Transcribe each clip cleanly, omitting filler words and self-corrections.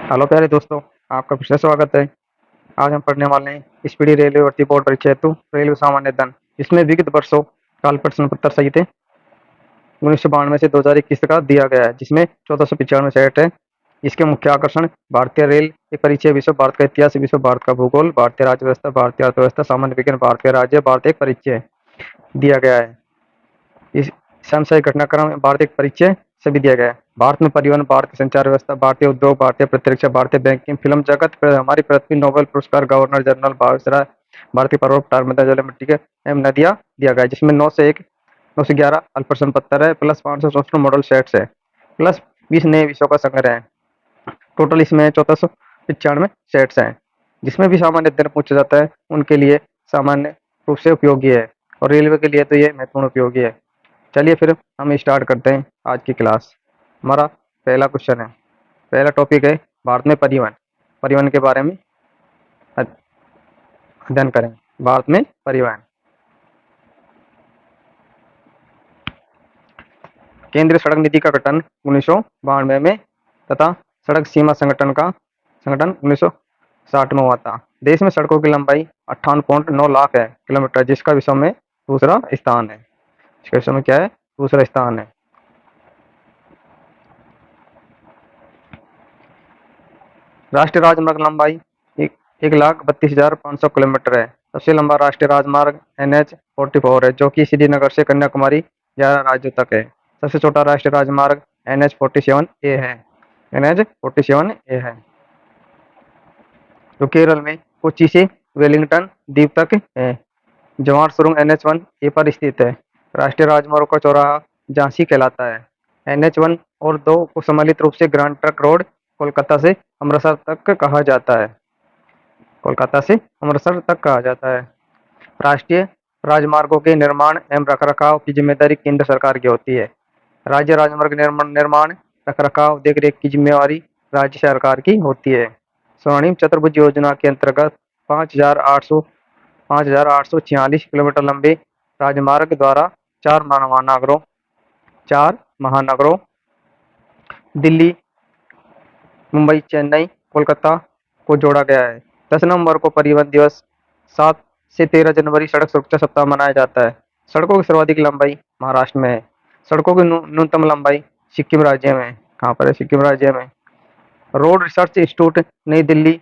Hello प्यारे दोस्तों, आपका फिर से स्वागत है। आज हम पढ़ने वाले हैं स्पीडी रेलवे भर्ती बोर्ड परीक्षा हेतु रेलवे सामान्य ज्ञान। इसमें विगत वर्षों काल प्रश्न पत्र सहित 1992 से 2021 का दिया गया है, जिसमें 1495 सेट है। इसके मुख्य आकर्षण भारतीय रेल के परिचय विषय, भारत का इतिहास विषय, भारत का भूगोल, भारतीय राज्य व्यवस्था, भारतीय अर्थव्यवस्था, सामान्य विज्ञान, भारतीय राज्य, भारतीय परिचय दिया गया है। इस सामसायिक घटनाक्रम भारतीय परिचय सभी दिया गया है। भारत में परिवहन, भारतीय संचार व्यवस्था, भारतीय उद्योग, भारतीय प्रतिरक्षा, भारतीय बैंकिंग, फिल्म जगत, हमारी पृथ्वी, नोबेल पुरस्कार, गवर्नर जनरल, वायसराय, भारतीय पर्वत, टार जल मिट्टी के एवं नदियां दिया गया है, जिसमें 9 से 11 अल्प प्रश्न पत्र है, प्लस 564 मॉडल सेट्स है, प्लस 20 नए विषयों का संग्रह है। टोटल इसमें 1495 सेट्स हैं, जिसमें भी सामान्य अध्ययन पूछा जाता है उनके लिए सामान्य रूप से उपयोगी है, और रेलवे के लिए तो ये महत्वपूर्ण उपयोगी है। चलिए फिर हम स्टार्ट करते हैं आज की क्लास। हमारा पहला क्वेश्चन है, पहला टॉपिक है भारत में परिवहन। परिवहन के बारे में अध्ययन करें। भारत में परिवहन। केंद्रीय सड़क नीति का गठन 1992 में तथा सड़क सीमा संगठन 1960 में हुआ था। देश में सड़कों की लंबाई 58.9 लाख है किलोमीटर, जिसका विश्व में दूसरा स्थान है। इसके विश्व में क्या है? दूसरा स्थान है। राष्ट्रीय राजमार्ग लंबाई 1,32,500 किलोमीटर है। सबसे लंबा राष्ट्रीय राजमार्ग NH-44 है, जो कि श्रीनगर से कन्याकुमारी 11 राज्यों तक है। सबसे छोटा राष्ट्रीय राजमार्ग NH-47A है। NH-47A है, जो केरल में कोच्चि से वेलिंगटन द्वीप तक है। जवाहर सुरंग NH-1A पर स्थित है। राष्ट्रीय राजमार्ग का चौराहा झांसी कहलाता है। NH-1 और 2 को सम्मिलित रूप से ग्रैंड ट्रंक रोड कोलकाता से अमृतसर तक कहा जाता है। कोलकाता से अमृतसर तक कहा जाता है। राष्ट्रीय राजमार्गों के निर्माण एवं रखरखाव की जिम्मेदारी केंद्र सरकार की होती है। राज्य राजमार्ग निर्माण, रखरखाव, देखरेख की जिम्मेवारी राज्य सरकार की होती है। स्वर्णिम चतुर्भुज योजना के अंतर्गत 5,846 किलोमीटर लंबे राजमार्ग द्वारा चार महानगरों दिल्ली, मुंबई, चेन्नई, कोलकाता को जोड़ा गया है। 10 नवंबर को परिवहन दिवस, 7 से 13 जनवरी सड़क सुरक्षा सप्ताह मनाया जाता है। सड़कों की सर्वाधिक लंबाई महाराष्ट्र में है। सड़कों की न्यूनतम लंबाई सिक्किम राज्य में है। कहाँ पर है? सिक्किम राज्य में। रोड रिसर्च इंस्टीट्यूट नई दिल्ली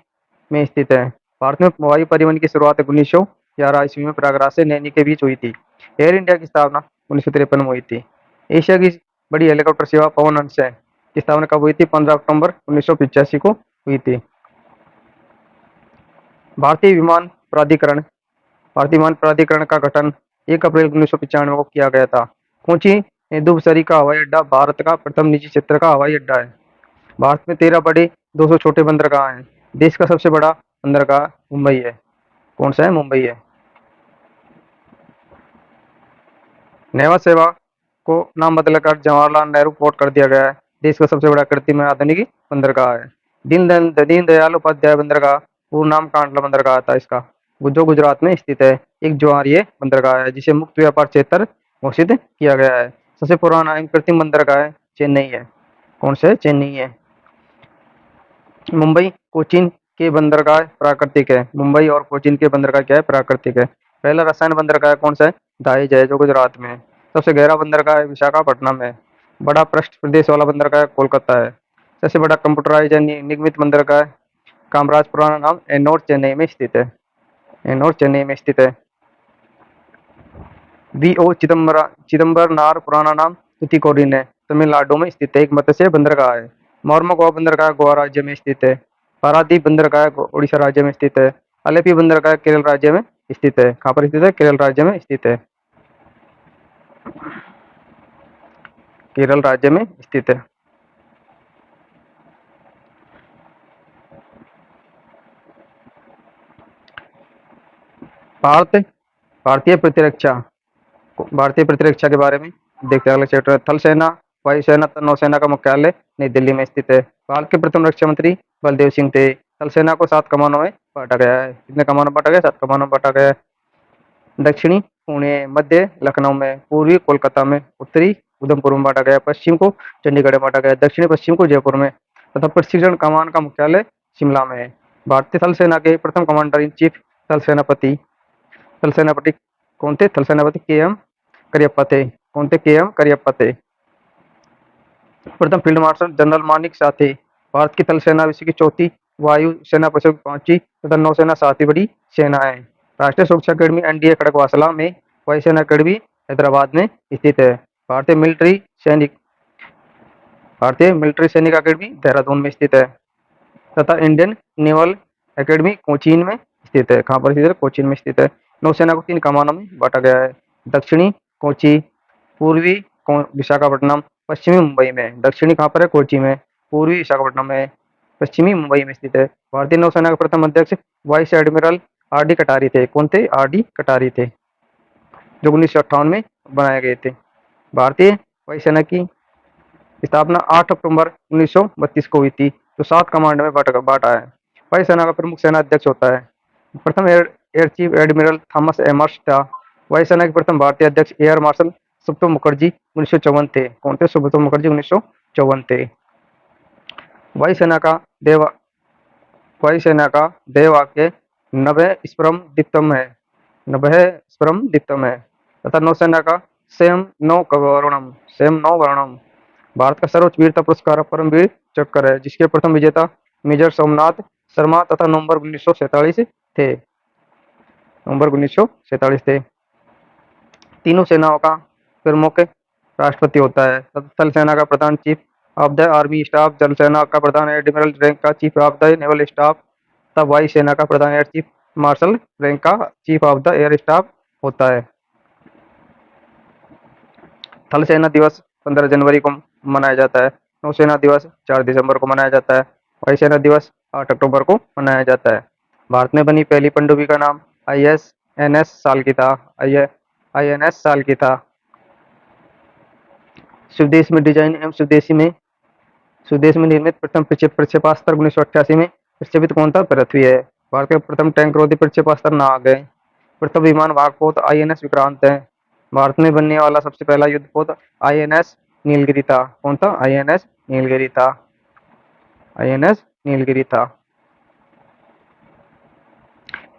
में स्थित है। भारत में वायु परिवहन की शुरुआत 1911 ईस्वी में प्रयागराज से नैनी के बीच हुई थी। एयर इंडिया की स्थापना 1953 में हुई थी। एशिया की बड़ी हेलीकॉप्टर सेवा पवन हंस है की स्थापना कब हुई थी? 15 अक्टूबर 1985 को हुई थी। भारतीय विमान प्राधिकरण का गठन 1 अप्रैल 1995 को किया गया था। कोची दुबसरी का हवाई अड्डा भारत का प्रथम निजी क्षेत्र का हवाई अड्डा है। भारत में 13 बड़े 200 छोटे बंदरगाह हैं। देश का सबसे बड़ा बंदरगाह मुंबई है। कौन सा है? मुंबई है। नेवा सेवा को नाम बदलकर जवाहरलाल नेहरू पोर्ट कर दिया गया है। देश का सबसे बड़ा कृत्रिम आधुनिक बंदरगाह है। दीनदयाल उपाध्याय बंदरगाह, पूर्ण नाम कांडला बंदरगाह था इसका, जो गुजरात में स्थित है। एक ज्वारीय बंदरगाह है, जिसे मुक्त व्यापार क्षेत्र घोषित किया गया है। सबसे पुराना कृत्रिम बंदरगाह चेन्नई है। कौन सा है? चेन्नई है। मुंबई कोचीन के बंदरगाह प्राकृतिक है। मुंबई और कोचीन के बंदरगाह क्या है? प्राकृतिक है। पहला रसायन बंदरगाह कौन सा है? दाइज है, जो गुजरात में है। सबसे गहरा बंदरगाह विशाखापट्टनम है। बड़ा पृष्ठ प्रदेश वाला बंदरगाह कोलकाता है। सबसे बड़ा कंप्यूटराइज निगमित बंदरगाह कामराज, पुराना नाम एनोर, चेन्नई में स्थित है। एनोर चेन्नई में स्थित है। वीओ चिदम्बरनार, पुराना नाम तुतिकोरिन है, तमिलनाडु में स्थित है। एक मत्स्य बंदरगाह है। मोरमुगांव बंदरगाह गोवा राज्य में स्थित है। पारादीप बंदरगाह उड़ीसा राज्य में स्थित है। अलेपी बंदरगाह केरल राज्य में स्थित है। कहाँ पर स्थित है? केरल राज्य में स्थित है। केरल राज्य में स्थित है। भारत भारतीय प्रतिरक्षा के बारे में देखते हैं अगले चैप्टर। थल सेना, वायुसेना, नौसेना का मुख्यालय नई दिल्ली में स्थित है। भारत के प्रथम रक्षा मंत्री बलदेव सिंह थे। थल सेना को 7 कमानों में बांटा गया है। कितने कमानों में बांटा गया? 7 कमानों में बांटा गया है। दक्षिणी पुणे, मध्य लखनऊ में, पूर्वी कोलकाता में, उत्तरी उधमपुर में बांटा गया, पश्चिम को चंडीगढ़ में बांटा गया, दक्षिणी पश्चिम को जयपुर में, तथा प्रशिक्षण कमान का मुख्यालय शिमला में है। भारतीय थल सेना के प्रथम कमांडर इन चीफ थल सेनापति कौन थे? थल सेनापति के एम करियप्पा थे। कौन थे? के एम करियप्पा थे। प्रथम field marshal general Manik Shah थे। भारत की थल सेना विश्व की चौथी, वायु सेना विश्व की पांचवी तथा नौसेना सातवीं बड़ी सेना है। राष्ट्रीय सुरक्षा अकेडमी एनडीए खड़गवासला में, वायुसेना अकेडमी हैदराबाद में स्थित है। भारतीय मिलिट्री सैनिक अकेडमी देहरादून में स्थित है तथा इंडियन नेवल अकेडमी कोचीन में स्थित है। कहाँ पर स्थित है? कोचीन में स्थित है। नौसेना को 3 कमानों में बांटा गया है। दक्षिणी कोची, पूर्वी विशाखापट्टनम, पश्चिमी मुंबई में। दक्षिणी कहाँ पर है? कोची में। पूर्वी विशाखापट्टनम में, पश्चिमी मुंबई में स्थित है। भारतीय नौसेना के प्रथम अध्यक्ष वाइस एडमिरल आर डी कटारी थे। कौन थे? आर डी कटारी थे, जो 1958 में बनाए गए थे। भारतीय वायुसेना की स्थापना 8 अक्टूबर 1932 को हुई थी, जो 7 कमांड में बांटा है। वायुसेना का प्रमुख सेना अध्यक्ष होता है। प्रथम एयर चीफ एडमिरल थॉमस एमर्स था। वायुसेना के प्रथम भारतीय अध्यक्ष एयर मार्शल सुब्रतो मुखर्जी 1954 थे। कौन थे? सुब्रतो मुखर्जी 1954 थे। वायुसेना का देवा वायुसेना का देववाक्य नभः स्परम दीप्तम है। नभः स्परम दीप्तम है तथा नौसेना का सेम नौ वर्णम। भारत का सर्वोच्च वीरता पुरस्कार परमवीर चक्र है, जिसके प्रथम विजेता मेजर सोमनाथ शर्मा तथा नवंबर 1947 थे। नवंबर 1947 थे। तीनों सेनाओं का प्रमुख राष्ट्रपति होता है। थल सेना का प्रधान chief of the army staff, जल सेना का प्रधान एडमिरल रैंक का chief of the naval staff तथा वायु सेना का प्रधान एयर चीफ मार्शल रैंक का chief of the air staff होता है। थल सेना दिवस 15 जनवरी को मनाया जाता है। नौसेना दिवस 4 दिसंबर को मनाया जाता है। वायुसेना दिवस 8 अक्टूबर को मनाया जाता है। भारत में बनी पहली पनडुब्बी का नाम INS साल की था। INS साल की था। स्वदेश में डिजाइन एवं स्वदेश में निर्मित प्रथम प्रक्षेपास्त्र 1988 में प्रक्षेपित कौन था? पृथ्वी है। भारत के प्रथम टैंक रोधी प्रक्षेपास्त्र नाग है। प्रथम विमान वाहक INS विक्रांत है। भारत में बनने वाला सबसे पहला युद्धपोत INS नीलगिरी था। कौन था? INS नीलगिरी था। INS नीलगिरी था।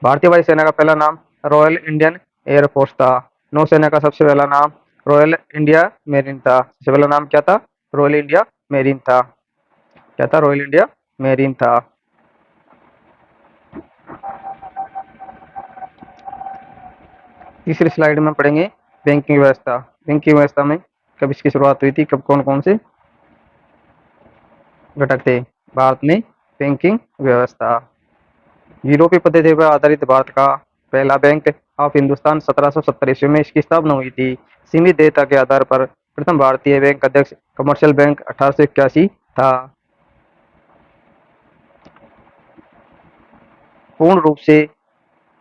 भारतीय वायुसेना का पहला नाम रॉयल इंडियन एयरफोर्स था। नौसेना का सबसे पहला नाम रॉयल इंडिया मेरीन था। सबसे पहला नाम क्या था? रॉयल इंडिया मेरीन था। क्या था? रॉयल इंडिया मेरीन था। तीसरी स्लाइड में पढ़ेंगे बैंकिंग व्यवस्था। बैंकिंग व्यवस्था में कब इसकी शुरुआत हुई थी? कब कौन कौन से घटक थे भारत में? बैंकिंग व्यवस्था यूरोपीय पद्धति पर आधारित भारत का पहला बैंक ऑफ हिंदुस्तान 1770 ईस्वी में इसकी स्थापना हुई थी। सीमित देयता के आधार पर प्रथम भारतीय बैंक अध्यक्ष कमर्शियल बैंक 1881 था। पूर्ण रूप से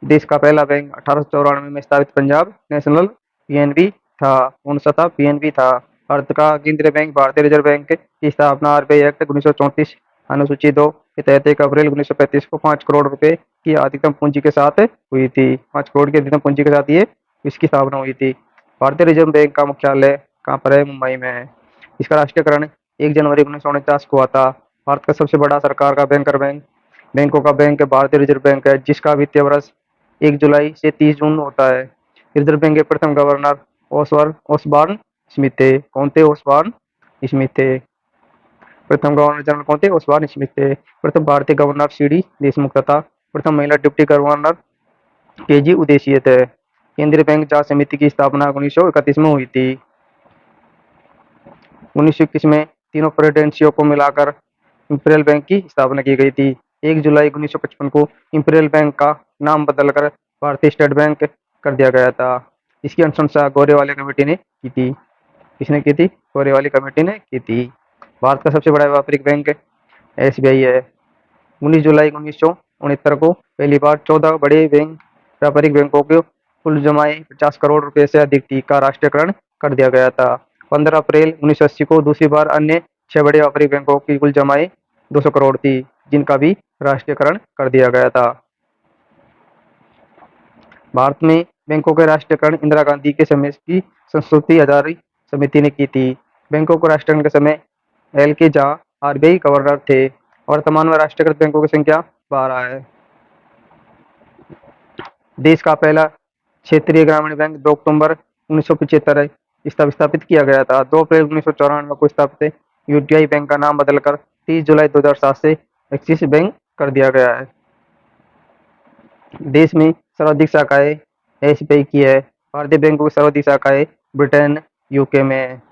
देश का पहला बैंक 1894 में स्थापित पंजाब नेशनल PNB था। पूर्णतः PNB था। भारत का केंद्रीय बैंक भारतीय रिजर्व बैंक की स्थापना RBI एक्ट 1934 अनुसूची 2 के तहत 1 अप्रैल 1935 को 5 करोड़ रुपए की अधिकतम पूंजी के साथ हुई थी। 5 करोड़ की अधिकतम पूंजी के साथ ये इसकी स्थापना हुई थी। भारतीय रिजर्व बैंक का मुख्यालय कहाँ पर है? मुंबई में है। इसका राष्ट्रीयकरण 1 जनवरी 1949 को हुआ था। भारत का सबसे बड़ा सरकार का बैंकों का बैंक भारतीय रिजर्व बैंक है, जिसका वित्तीय वर्ष 1 जुलाई से 30 जून होता है। रिजर्व बैंक के प्रथम गवर्नर ओसबॉर्न स्मिथ थे। कौन थे? ओसबॉर्न स्मिथ थे। प्रथम गवर्नर जनरल कौन थे? ओसबॉर्न स्मिथ थे। प्रथम भारतीय गवर्नर CD देशमुख तथा प्रथम महिला डिप्टी गवर्नर KG उदेशीय थे। केंद्रीय बैंक जांच समिति की स्थापना 1931 में हुई थी। 1921 में तीनों प्रेसिडेंसियों को मिलाकर इंपीरियल बैंक की स्थापना की गई थी। 1 जुलाई 1955 को इंपीरियल बैंक का नाम बदलकर भारतीय स्टेट बैंक कर दिया गया था। इसकी अनुशंसा गोरेवाली कमेटी ने की थी। किसने की थी? गोरेवाली कमेटी ने की थी। भारत का सबसे बड़ा व्यापारिक बैंक SBI है। 19 जुलाई 1969 को पहली बार 14 बड़े व्यापारिक बैंकों को कुल जमाई 50 करोड़ रुपए से अधिक का राष्ट्रीयकरण कर दिया गया था। 15 अप्रैल 1980 को दूसरी बार अन्य 6 बड़े व्यापारिक बैंकों की कुल जमाई 200 करोड़ थी, जिनका भी राष्ट्रीयकरण कर दिया गया था। भारत में बैंकों के राष्ट्रीयकरण इंदिरा गांधी के समय की संस्तुति आधारित समिति ने की थी। बैंकों को राष्ट्रीयकरण के समय L.K. झा आरबीआई गवर्नर थे। वर्तमान में राष्ट्रीयकृत बैंकों की संख्या 12 है। देश का पहला क्षेत्रीय ग्रामीण बैंक 2 अक्टूबर 1975 स्थापित किया गया था। 2 अप्रैल 1994 को स्थापित यूटीआई बैंक का नाम बदलकर 30 जुलाई 2007 से एक्सिस बैंक कर दिया गया है। देश में सर्वाधिक शाखाएं एसबीआई की है। भारतीय बैंकों की सर्वाधिक शाखाएं ब्रिटेन, यूके में है।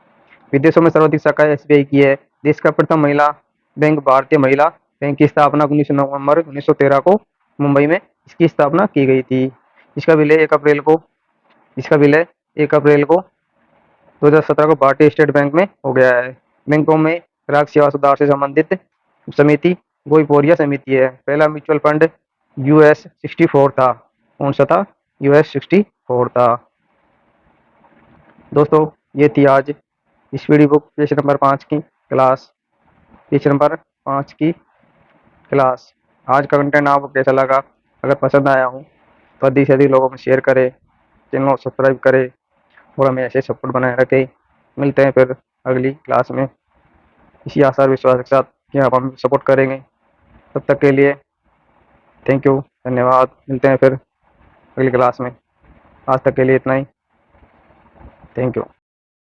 विदेशों में सर्वाधिक शाखाएं एसबीआई की है। देश का प्रथम महिला बैंक भारतीय महिला बैंक की स्थापना 19 नवंबर 1913 को मुंबई में इसकी स्थापना की गई थी। इसका विलय 1 अप्रैल को 2017 को भारतीय स्टेट बैंक में हो गया है। बैंकों में ग्राहक सेवा सुधार से संबंधित समिति गोईपोरिया समिति है। पहला म्यूचुअल फंड यूएस 64 था। कौन सा था? यूएस 64 था। दोस्तों, ये थी आज स्पीडी बुक पेज नंबर 5 की क्लास। पेज नंबर 5 की क्लास। आज का कंटेंट आपको कैसा लगा? अगर पसंद आया हो तो अधिक से अधिक लोगों में शेयर करें, चैनल को सब्सक्राइब करें और हमें ऐसे सपोर्ट बनाए रखें। मिलते हैं फिर अगली क्लास में इसी आशा और विश्वास के साथ कि आप हमें सपोर्ट करेंगे। तब तक के लिए थैंक यू, धन्यवाद। मिलते हैं फिर अगली क्लास में। आज तक के लिए इतना ही। Thank you.